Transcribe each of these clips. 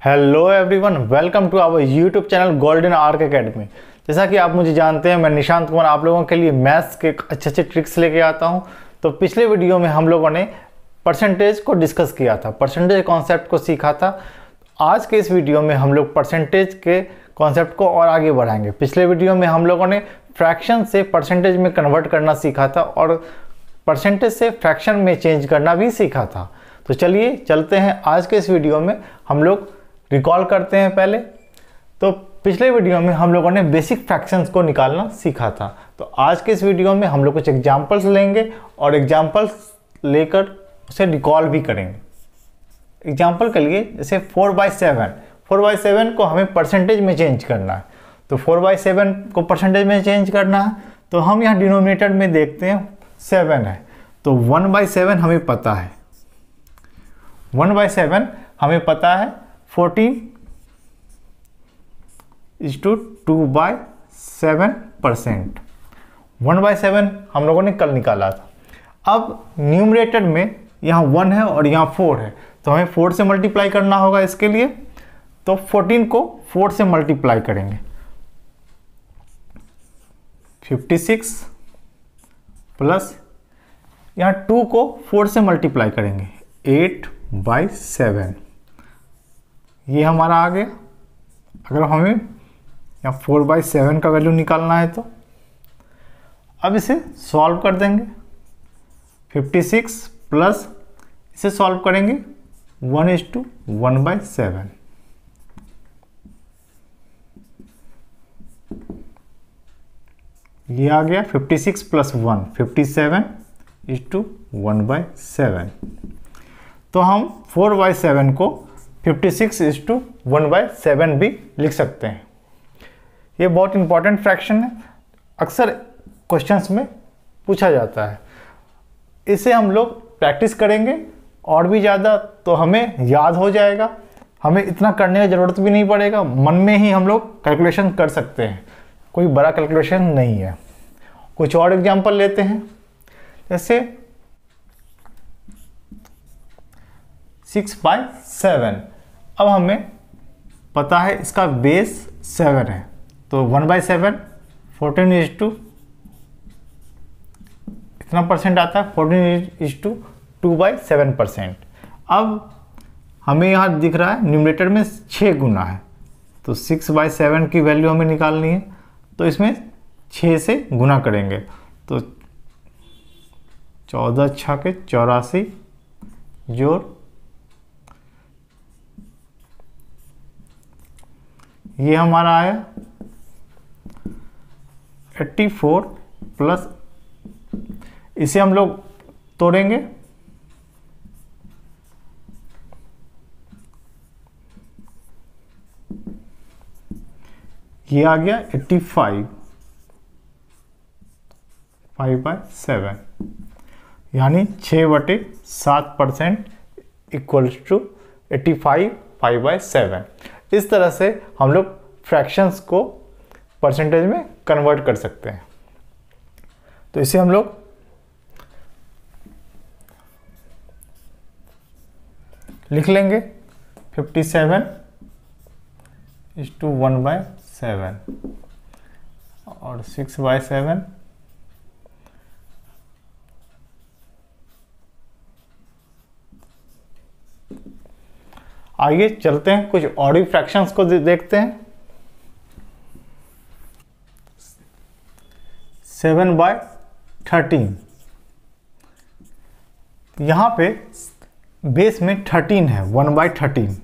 Hello everyone, welcome to our YouTube channel Golden Arc Academy. जैसा कि आप मुझे जानते हैं, मैं निशांत कुमार आप लोगों के लिए मैथ्स के अच्छे अच्छे ट्रिक्स लेके आता हूं। तो पिछले वीडियो में हम लोगों ने परसेंटेज को डिस्कस किया था, परसेंटेज कॉन्सेप्ट को सीखा था। आज के इस वीडियो में हम लोग परसेंटेज के कॉन्सेप्ट को और आगे बढ़ाएंगे। पिछले वीडियो में हम लोगों ने फ्रैक्शन से परसेंटेज में कन्वर्ट करना सीखा था और परसेंटेज से फ्रैक्शन में चेंज करना भी सीखा था। तो चलिए चलते हैं आज के इस वीडियो में। हम लोग रिकॉल करते हैं पहले। तो पिछले वीडियो में हम लोगों ने बेसिक फ्रैक्शंस को निकालना सीखा था। तो आज के इस वीडियो में हम लोग कुछ एग्जांपल्स लेंगे और एग्जांपल्स लेकर उसे रिकॉल भी करेंगे। एग्जांपल के लिए जैसे 4/7 को हमें परसेंटेज में चेंज करना है। तो 4/7 को परसेंटेज में चेंज करना है तो हम यहाँ डिनोमिनेटर में देखते हैं 7 है। तो 1/7 हमें पता है, 1/7 हमें पता है 14:2/7%। 1/7 हम लोगों ने कल निकाला था। अब न्यूमरेटर में यहाँ 1 है और यहाँ 4 है, तो हमें 4 से मल्टीप्लाई करना होगा इसके लिए। तो 14 को 4 से मल्टीप्लाई करेंगे, 56 प्लस यहाँ 2 को 4 से मल्टीप्लाई करेंगे 8/7। ये हमारा आ गया। अगर हमें यहाँ 4/7 का वैल्यू निकालना है तो अब इसे सॉल्व कर देंगे। 56 प्लस इसे सॉल्व करेंगे 1:1/7। ये आ गया 56 प्लस 1 57:1/7। तो हम 4/7 को 56:1/7 भी लिख सकते हैं। ये बहुत इंपॉर्टेंट फ्रैक्शन है, अक्सर क्वेश्चंस में पूछा जाता है। इसे हम लोग प्रैक्टिस करेंगे और भी ज़्यादा तो हमें याद हो जाएगा। हमें इतना करने की ज़रूरत भी नहीं पड़ेगा, मन में ही हम लोग कैलकुलेशन कर सकते हैं। कोई बड़ा कैलकुलेशन नहीं है। कुछ और एग्जांपल लेते हैं। जैसे 6/7। अब हमें पता है इसका बेस 7 है, तो 1/7 14 इतना परसेंट आता है, 14:2/7%। अब हमें यहाँ दिख रहा है न्यूमरेटर में 6 गुना है, तो 6/7 की वैल्यू हमें निकालनी है। तो इसमें 6 से गुना करेंगे तो 14 × 84 जोड़ ये हमारा आया 84 प्लस इसे हम लोग तोड़ेंगे, ये आ गया 85 5/7, यानी 6/7% इक्वल्स टू 85 5/7। इस तरह से हम लोग फ्रैक्शंस को परसेंटेज में कन्वर्ट कर सकते हैं। तो इसे हम लोग लिख लेंगे 57:1/7 और 6/7 आइए चलते हैं कुछ और भी फ्रैक्शंस को देखते हैं। 7/13। यहाँ पे बेस में 13 है, 1/13।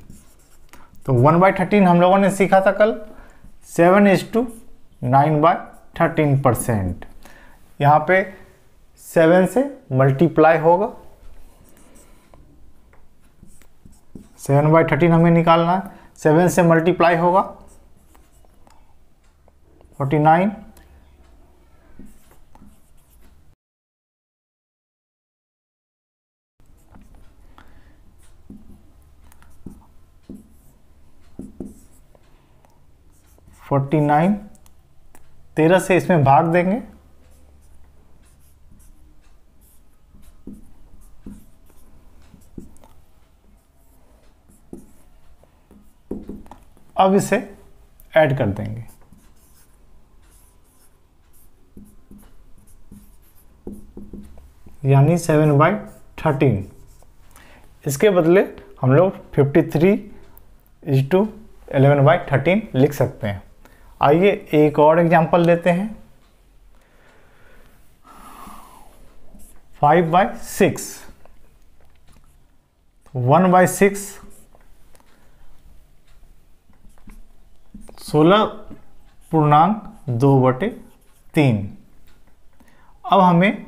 तो 1/13 हम लोगों ने सीखा था कल। 7:9/13%। यहाँ पे 7 से मल्टीप्लाई होगा, 7/13 हमें निकालना है। 7 से मल्टीप्लाई होगा 49, $49। 13 से इसमें भाग देंगे अब इसे ऐड कर देंगे। यानी 7/13। इसके बदले हम लोग 53:11/13 लिख सकते हैं। आइए एक और एग्जांपल लेते हैं। 5/6, 1/6, 16.2/3। अब हमें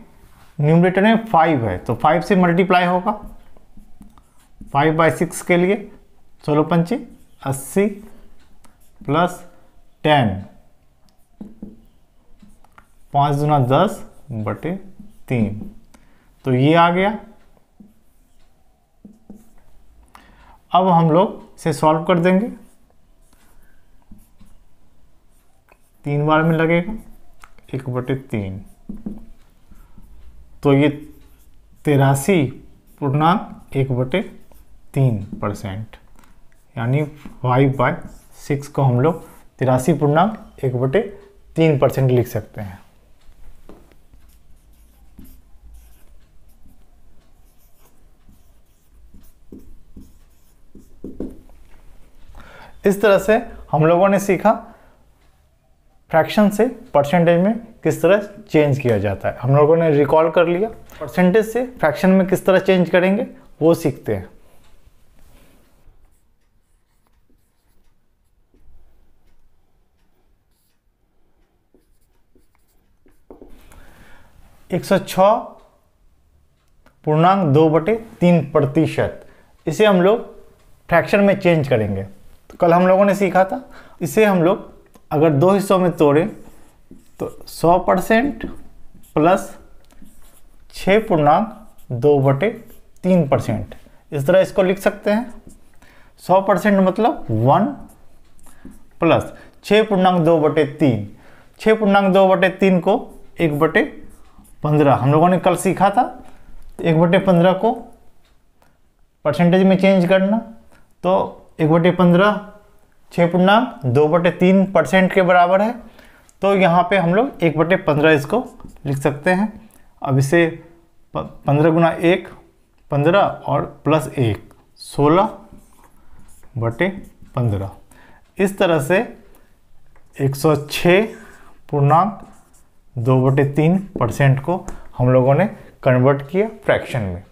न्यूमरेटर में 5 है तो 5 से मल्टीप्लाई होगा। 5/6 के लिए 16 पंचे 80 प्लस 10, 5 दूना 10/3। तो ये आ गया। अब हम लोग इसे सॉल्व कर देंगे। 3 बार में लगेगा 1/3। तो ये 83.1/3%, यानी 5/6 को हम लोग 83.1/3% लिख सकते हैं। इस तरह से हम लोगों ने सीखा फ्रैक्शन से परसेंटेज में किस तरह चेंज किया जाता है। हम लोगों ने रिकॉल कर लिया। परसेंटेज से फ्रैक्शन में किस तरह चेंज करेंगे वो सीखते हैं। (106.2/3%) इसे हम लोग फ्रैक्शन में चेंज करेंगे। तो कल हम लोगों ने सीखा था, इसे हम लोग अगर 2 हिस्सों में तोड़ें तो 100% प्लस 6.2/3%, इस तरह इसको लिख सकते हैं। 100% मतलब 1 प्लस 6.2/3। 6.2/3 को 1/15 हम लोगों ने कल सीखा था। 1/15 को परसेंटेज में चेंज करना, तो 1/15 6.2/3% के बराबर है। तो यहाँ पे हम लोग 1/15 इसको लिख सकते हैं। अब इसे 15 गुना 1 15 और प्लस 1 16/15। इस तरह से 106.2/3% को हम लोगों ने कन्वर्ट किया फ्रैक्शन में।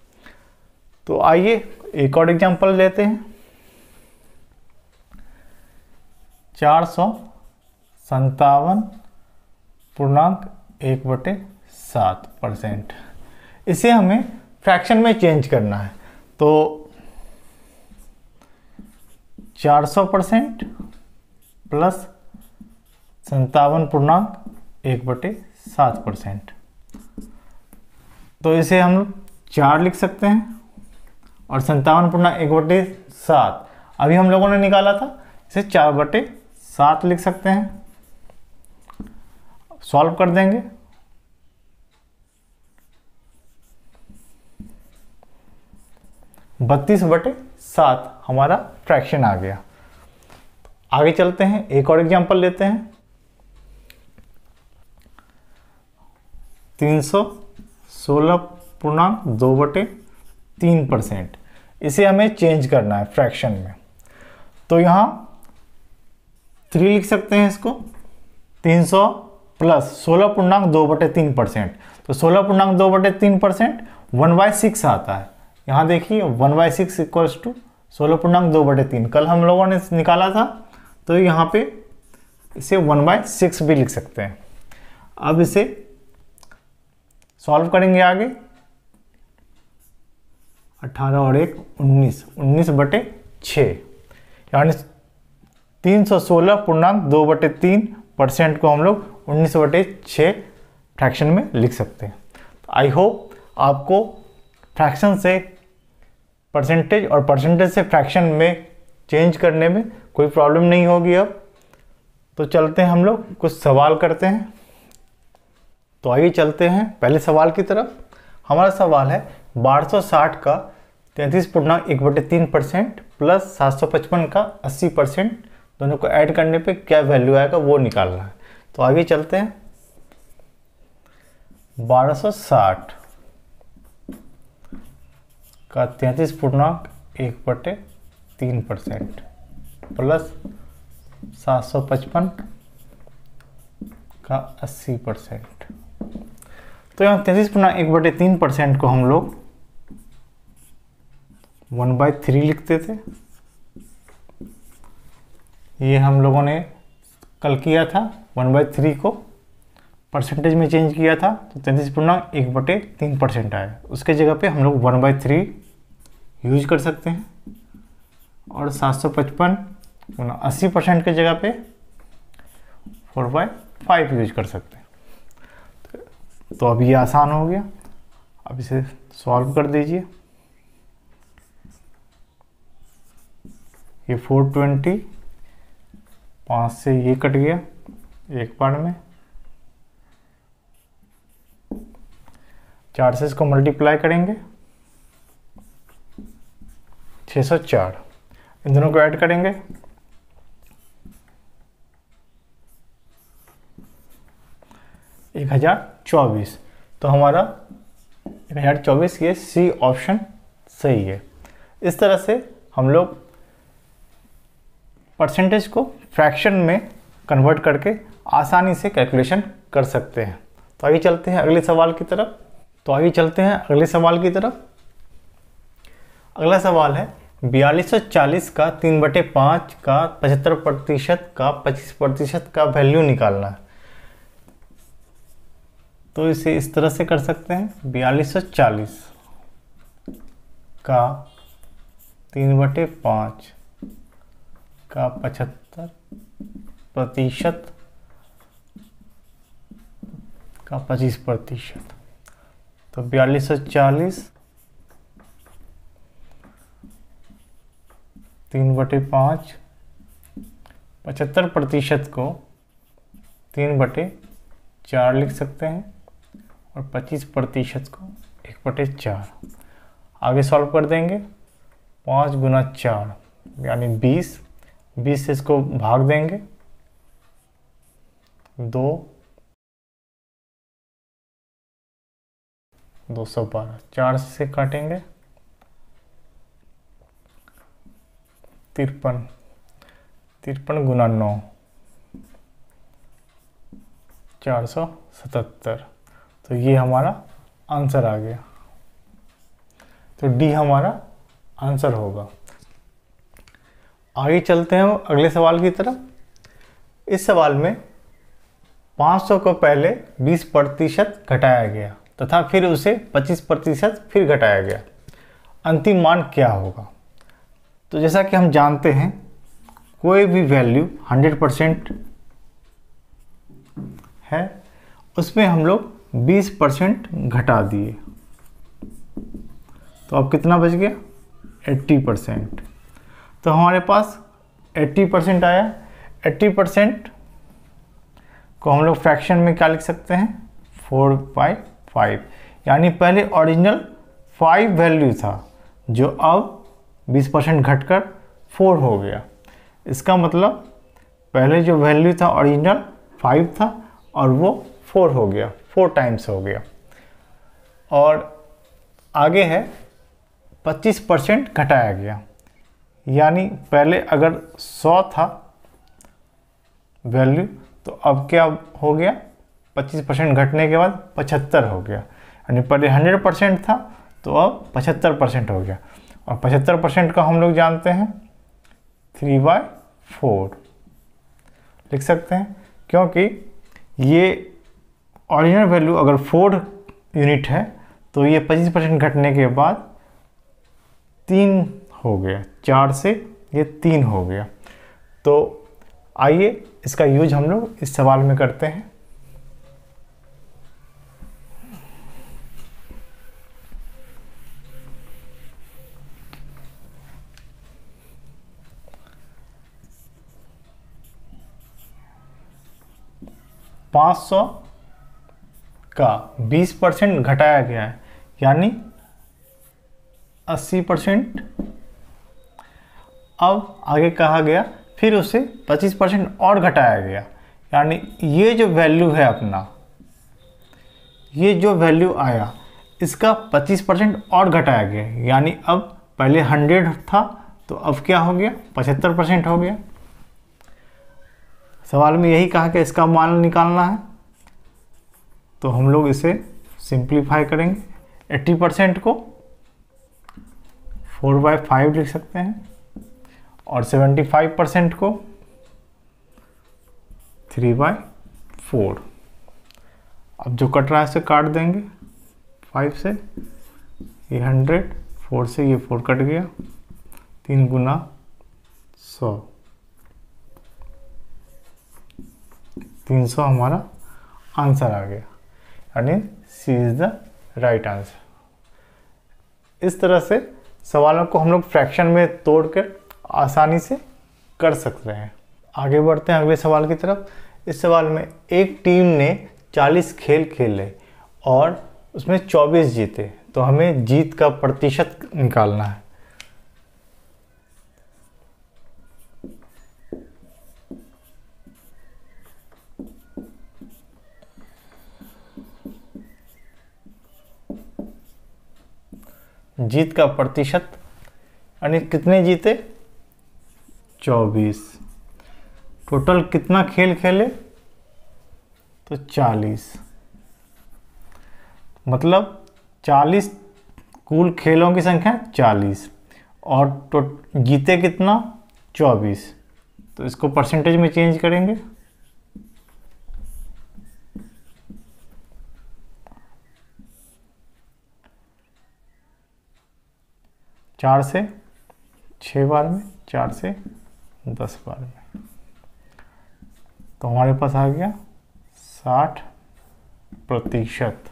तो आइए एक और एग्जांपल लेते हैं। 457.1/7%। इसे हमें फ्रैक्शन में चेंज करना है। तो 400% प्लस 57.1/7%। तो इसे हम 4 लिख सकते हैं और 57.1/7 अभी हम लोगों ने निकाला था, इसे 4/7 लिख सकते हैं। सॉल्व कर देंगे। (32/7) हमारा फ्रैक्शन आ गया। आगे चलते हैं, एक और एग्जांपल लेते हैं। 316.2/3%। इसे हमें चेंज करना है फ्रैक्शन में। तो यहाँ 3 लिख सकते हैं इसको। 300 प्लस 16.2/3%। तो 16.2/3% 1/6 आता है। यहाँ देखिए 1/6 इक्वल्स टू 16.2/3 कल हम लोगों ने निकाला था। तो यहाँ पे इसे 1/6 भी लिख सकते हैं। अब इसे सॉल्व करेंगे आगे। 18 और 1 19, 19/6, यानी 316.2/3% को हम लोग 19/6 फ्रैक्शन में लिख सकते हैं। आई होप आपको फ्रैक्शन से परसेंटेज और परसेंटेज से फ्रैक्शन में चेंज करने में कोई प्रॉब्लम नहीं होगी। अब तो चलते हैं, हम लोग कुछ सवाल करते हैं। तो आइए चलते हैं पहले सवाल की तरफ। हमारा सवाल है 1260 का 33.1/3% प्लस 755 का 80% दोनों को ऐड करने पे क्या वैल्यू आएगा वो निकालना है। तो आगे चलते हैं। 1260 का 33.1/3% प्लस 755 का 80%। तो यहाँ 33.1/3% को हम लोग 1/3 लिखते थे। ये हम लोगों ने कल किया था, 1/3 को परसेंटेज में चेंज किया था तो 33.1/3% आया। उसके जगह पे हम लोग 1/3 यूज कर सकते हैं और 755 80% के जगह पे 4/5 यूज कर सकते हैं। तो अब ये आसान हो गया। अब इसे सॉल्व कर दीजिए। ये 420, 5 से ये कट गया एक बार में, 4 से इसको मल्टीप्लाई करेंगे 604। इन दोनों को ऐड करेंगे 1024। तो हमारा 1024 ये सी ऑप्शन सही है। इस तरह से हम लोग परसेंटेज को फ्रैक्शन में कन्वर्ट करके आसानी से कैलकुलेशन कर सकते हैं। तो आगे चलते हैं अगले सवाल की तरफ। अगला सवाल है 4240 का 3/5 का 75% का 25% का वैल्यू निकालना है। तो इसे इस तरह से कर सकते हैं। 4240 का 3/5 का 75% का 25%। तो 4240 3/5 75% को 3/4 लिख सकते हैं और 25% को 1/4। आगे सॉल्व कर देंगे। 5 गुना 4 यानी 20 से इसको भाग देंगे 212, 4 से काटेंगे 53 गुना 9 477। तो ये हमारा आंसर आ गया। तो डी हमारा आंसर होगा। आगे चलते हैं अगले सवाल की तरफ। इस सवाल में 500 को पहले 20% घटाया गया तथा फिर उसे 25% फिर घटाया गया। अंतिम मान क्या होगा? तो जैसा कि हम जानते हैं कोई भी वैल्यू 100% है उसमें हम लोग 20% घटा दिए तो अब कितना बच गया? 80%। तो हमारे पास 80% आया। 80% को हम लोग फ्रैक्शन में क्या लिख सकते हैं? 4/5। यानी पहले ओरिजिनल 5 वैल्यू था जो अब 20% घटकर 4 हो गया। इसका मतलब पहले जो वैल्यू था ओरिजिनल 5 था और वो 4 हो गया, 4 टाइम्स हो गया। और आगे है 25% घटाया गया। यानी पहले अगर 100 था वैल्यू तो अब क्या हो गया? 25% घटने के बाद 75 हो गया। यानी पहले 100% था तो अब 75% हो गया। और 75% का हम लोग जानते हैं 3/4 लिख सकते हैं, क्योंकि ये ओरिजिनल वैल्यू अगर 4 यूनिट है तो ये 25% घटने के बाद 3 हो गया, 4 से ये 3 हो गया। तो आइए इसका यूज हम लोग इस सवाल में करते हैं। $500 का 20% घटाया गया है यानी 80%। अब आगे कहा गया फिर उससे 25% और घटाया गया, यानी ये जो वैल्यू है अपना, ये जो वैल्यू आया इसका 25% और घटाया गया, यानी अब पहले 100 था तो अब क्या हो गया, 75% हो गया। सवाल में यही कहा कि इसका मान निकालना है, तो हम लोग इसे सिंप्लीफाई करेंगे। 80% को 4/5 लिख सकते हैं और 75% को 3/4। अब जो कट रहा है इसे काट देंगे, 5 से ये 100, 4 से ये 4 कट गया, 3 गुना 100, 300 हमारा आंसर आ गया, यानी सी इज द राइट आंसर। इस तरह से सवालों को हम लोग फ्रैक्शन में तोड़कर आसानी से कर सकते हैं। आगे बढ़ते हैं अगले सवाल की तरफ। इस सवाल में एक टीम ने 40 खेल खेले और उसमें 24 जीते, तो हमें जीत का प्रतिशत निकालना है। जीत का प्रतिशत यानी कितने जीते, 24। टोटल कितना खेल खेले, तो 40, मतलब 40 कुल खेलों की संख्या 40 और जीते कितना, 24। तो इसको परसेंटेज में चेंज करेंगे, चार से 6 बार में, 4 से 10 बार में, तो हमारे पास आ गया 60%।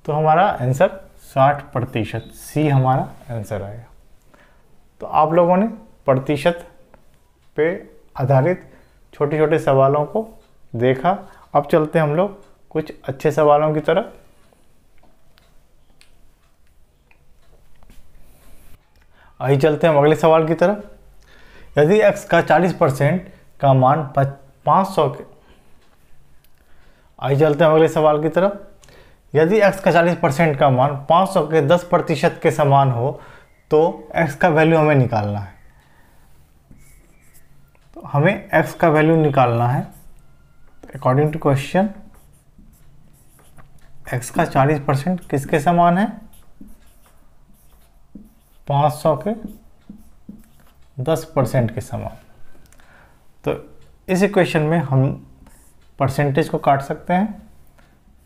तो हमारा आंसर 60%, सी हमारा आंसर आएगा। तो आप लोगों ने प्रतिशत पे आधारित छोटे छोटे सवालों को देखा। अब चलते हैं हम लोग कुछ अच्छे सवालों की तरफ। आइए चलते हैं हम अगले सवाल की तरफ। यदि x का 40% का मान 500 के आइए चलते हैं अगले सवाल की तरफ। यदि x का 40% का मान 500 के 10% के समान हो तो x का वैल्यू हमें निकालना है। तो हमें x का वैल्यू निकालना है। अकॉर्डिंग टू क्वेश्चन x का 40% किसके समान है, 500 के 10% के समान। तो इस इक्वेशन में हम परसेंटेज को काट सकते हैं।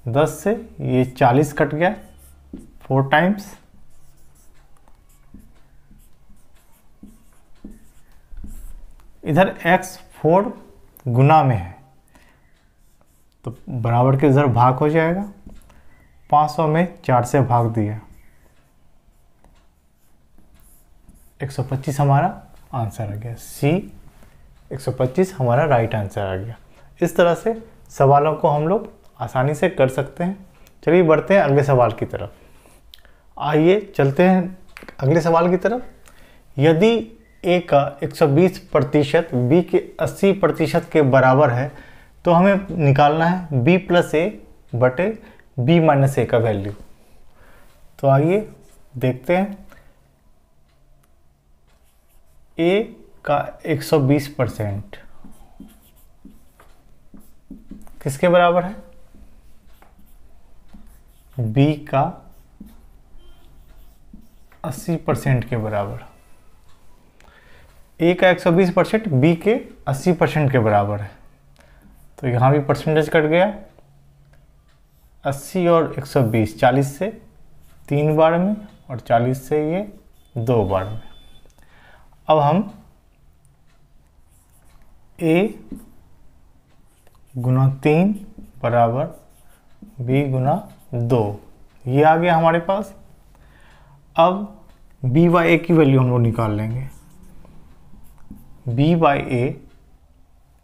10 से ये 40 कट गया 4 टाइम्स, इधर x 4 गुना में है तो बराबर के इधर भाग हो जाएगा। 500 में 4 से भाग दिया, 125 हमारा आंसर आ गया। सी 125 हमारा राइट आंसर आ गया। इस तरह से सवालों को हम लोग आसानी से कर सकते हैं। चलिए बढ़ते हैं अगले सवाल की तरफ। आइए चलते हैं अगले सवाल की तरफ। यदि a का 120% b के 80% के बराबर है तो हमें निकालना है b प्लस ए बटे b माइनस ए का वैल्यू। तो आइए देखते हैं। a का 120% किसके बराबर है, b का 80% के बराबर। a का 120% b के 80% के बराबर है। तो यहाँ भी परसेंटेज कट गया, 80 और 120, 40 से 3 बार में और 40 से ये 2 बार में। अब हम a गुना 3 बराबर b गुना 2, ये आ गया हमारे पास। अब b बाई ए की वैल्यू हम लोग निकाल लेंगे। b by a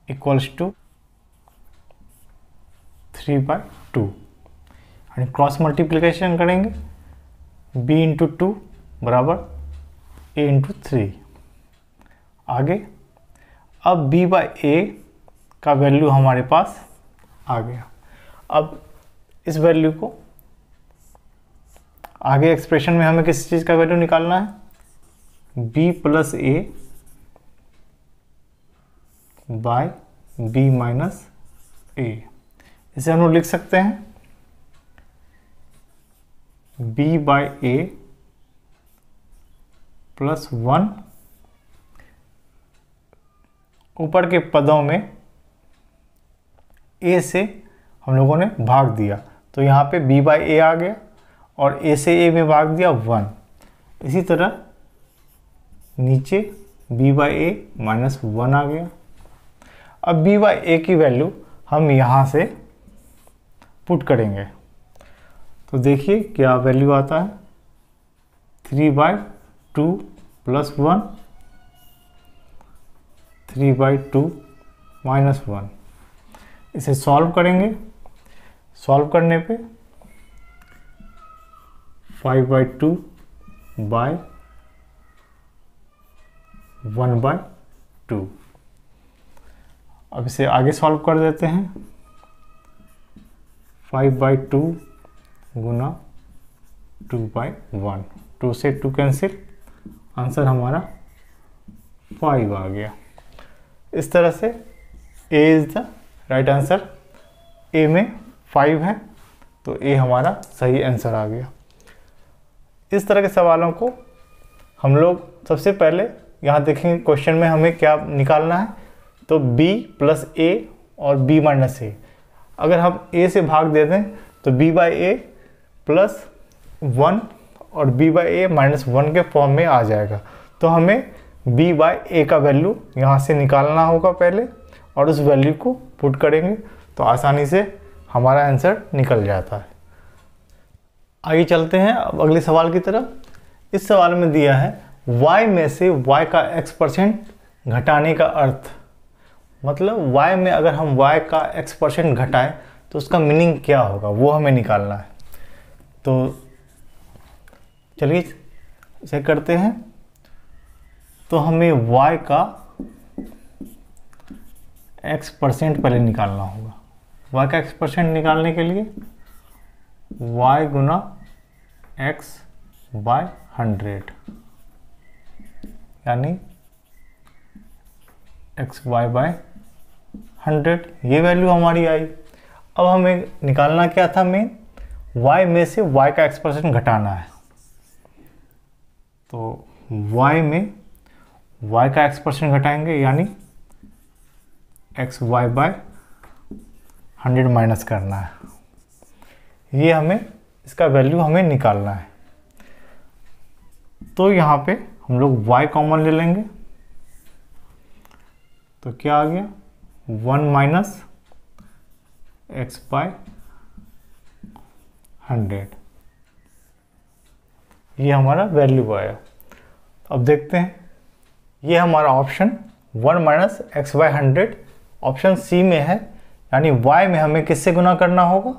equals to 3/2, यानी क्रॉस मल्टीप्लिकेशन करेंगे। b इंटू 2 बराबर a इंटू 3। आगे। अब b बाई ए का वैल्यू हमारे पास आ गया। अब इस वैल्यू को आगे एक्सप्रेशन में हमें किस चीज़ का वैल्यू निकालना है, b प्लस ए बाय b माइनस ए। इसे हम लोग लिख सकते हैं b बाई ए प्लस 1, ऊपर के पदों में a से हम लोगों ने भाग दिया तो यहाँ पे b बाई ए आ गया और a से a में भाग दिया 1। इसी तरह नीचे b बाई ए माइनस 1 आ गया। अब b बाई ए की वैल्यू हम यहाँ से पुट करेंगे तो देखिए क्या वैल्यू आता है, 3/2 प्लस 1, 3/2 माइनस 1। इसे सॉल्व करेंगे, सॉल्व करने पे 5/2 बाय 1/2। अब इसे आगे सॉल्व कर देते हैं, 5/2 गुना 2/1, 2 से 2 कैंसिल, आंसर हमारा 5 आ गया। इस तरह से A is the right answer. A में 5 है तो A हमारा सही आंसर आ गया। इस तरह के सवालों को हम लोग सबसे पहले यहाँ देखेंगे क्वेश्चन में हमें क्या निकालना है, तो b प्लस ए और b माइनस ए। अगर हम a से भाग दे दें तो b बाई ए प्लस 1 और b बाई ए माइनस 1 के फॉर्म में आ जाएगा। तो हमें b बाई ए का वैल्यू यहाँ से निकालना होगा पहले और उस वैल्यू को पुट करेंगे तो आसानी से हमारा आंसर निकल जाता है। आगे चलते हैं अब अगले सवाल की तरफ। इस सवाल में दिया है y में से y का x% घटाने का अर्थ, मतलब y में अगर हम y का x% घटाएं तो उसका मीनिंग क्या होगा वो हमें निकालना है। तो चलिए इसे करते हैं। तो हमें y का x% पहले निकालना होगा। y का x% निकालने के लिए y गुना x बाय 100 यानी एक्स वाई बाय 100, ये वैल्यू हमारी आई। अब हमें निकालना क्या था, मेन y में से y का x% घटाना है। तो y में y का x% घटाएंगे यानी एक्स वाई बाय 100 माइनस करना है। ये हमें इसका वैल्यू हमें निकालना है। तो यहाँ पे हम लोग y कॉमन ले लेंगे तो क्या आ गया, 1 माइनस एक्स बाय 100, ये हमारा वैल्यू आया। अब देखते हैं, ये हमारा option 1 minus x by 100 option c में है, यानी y में हमें किससे गुना करना होगा,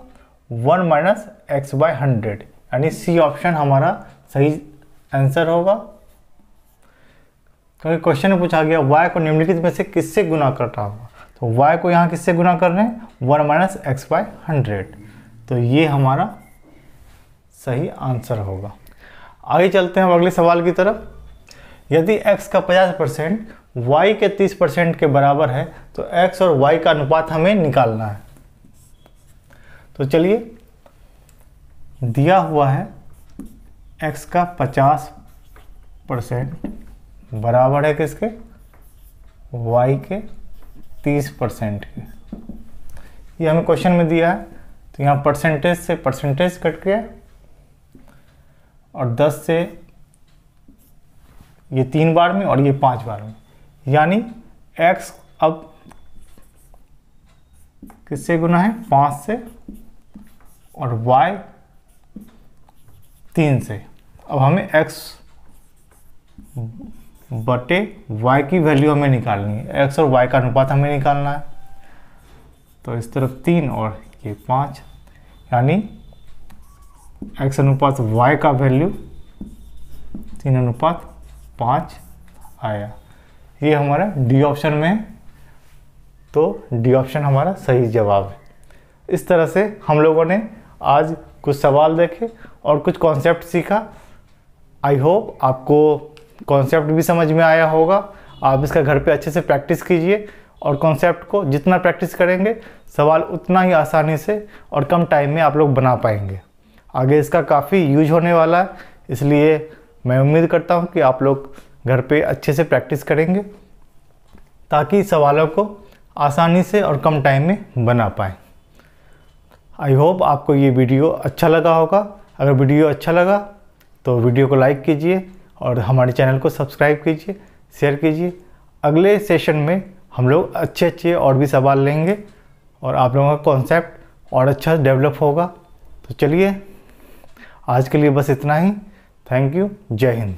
1 माइनस एक्स बाय 100, यानी सी ऑप्शन हमारा सही आंसर होगा। क्योंकि क्वेश्चन में पूछा गया y को निम्नलिखित में से किससे गुना करना होगा, तो y को यहाँ किससे गुना कर रहे हैं, 1 माइनस एक्स बाय 100, तो ये हमारा सही आंसर होगा। आगे चलते हैं अगले सवाल की तरफ। यदि x का 50% y के 30% के बराबर है तो x और y का अनुपात हमें निकालना है। तो चलिए, दिया हुआ है x का 50% बराबर है किसके, y के 30% के। ये हमें क्वेश्चन में दिया है, तो यहाँ परसेंटेज से परसेंटेज कट गया और 10 से ये 3 बार में और ये 5 बार में, यानी x अब किससे गुना है, 5 से, और y 3 से। अब हमें x बटे y की वैल्यू हमें निकालनी है, x और y का अनुपात हमें निकालना है। तो इस तरफ 3 और ये 5, यानी x अनुपात y का वैल्यू 3:5 आया। ये हमारा डी ऑप्शन में है, तो डी ऑप्शन हमारा सही जवाब है। इस तरह से हम लोगों ने आज कुछ सवाल देखे और कुछ कॉन्सेप्ट सीखा। आई होप आपको कॉन्सेप्ट भी समझ में आया होगा। आप इसका घर पे अच्छे से प्रैक्टिस कीजिए और कॉन्सेप्ट को जितना प्रैक्टिस करेंगे सवाल उतना ही आसानी से और कम टाइम में आप लोग बना पाएंगे। आगे इसका काफ़ी यूज होने वाला है, इसलिए मैं उम्मीद करता हूँ कि आप लोग घर पे अच्छे से प्रैक्टिस करेंगे ताकि सवालों को आसानी से और कम टाइम में बना पाएँ। आई होप आपको ये वीडियो अच्छा लगा होगा। अगर वीडियो अच्छा लगा तो वीडियो को लाइक कीजिए और हमारे चैनल को सब्सक्राइब कीजिए, शेयर कीजिए। अगले सेशन में हम लोग अच्छे और भी सवाल लेंगे और आप लोगों का कॉन्सेप्ट और अच्छा डेवलप होगा। तो चलिए आज के लिए बस इतना ही। Thank you. जय हिंद।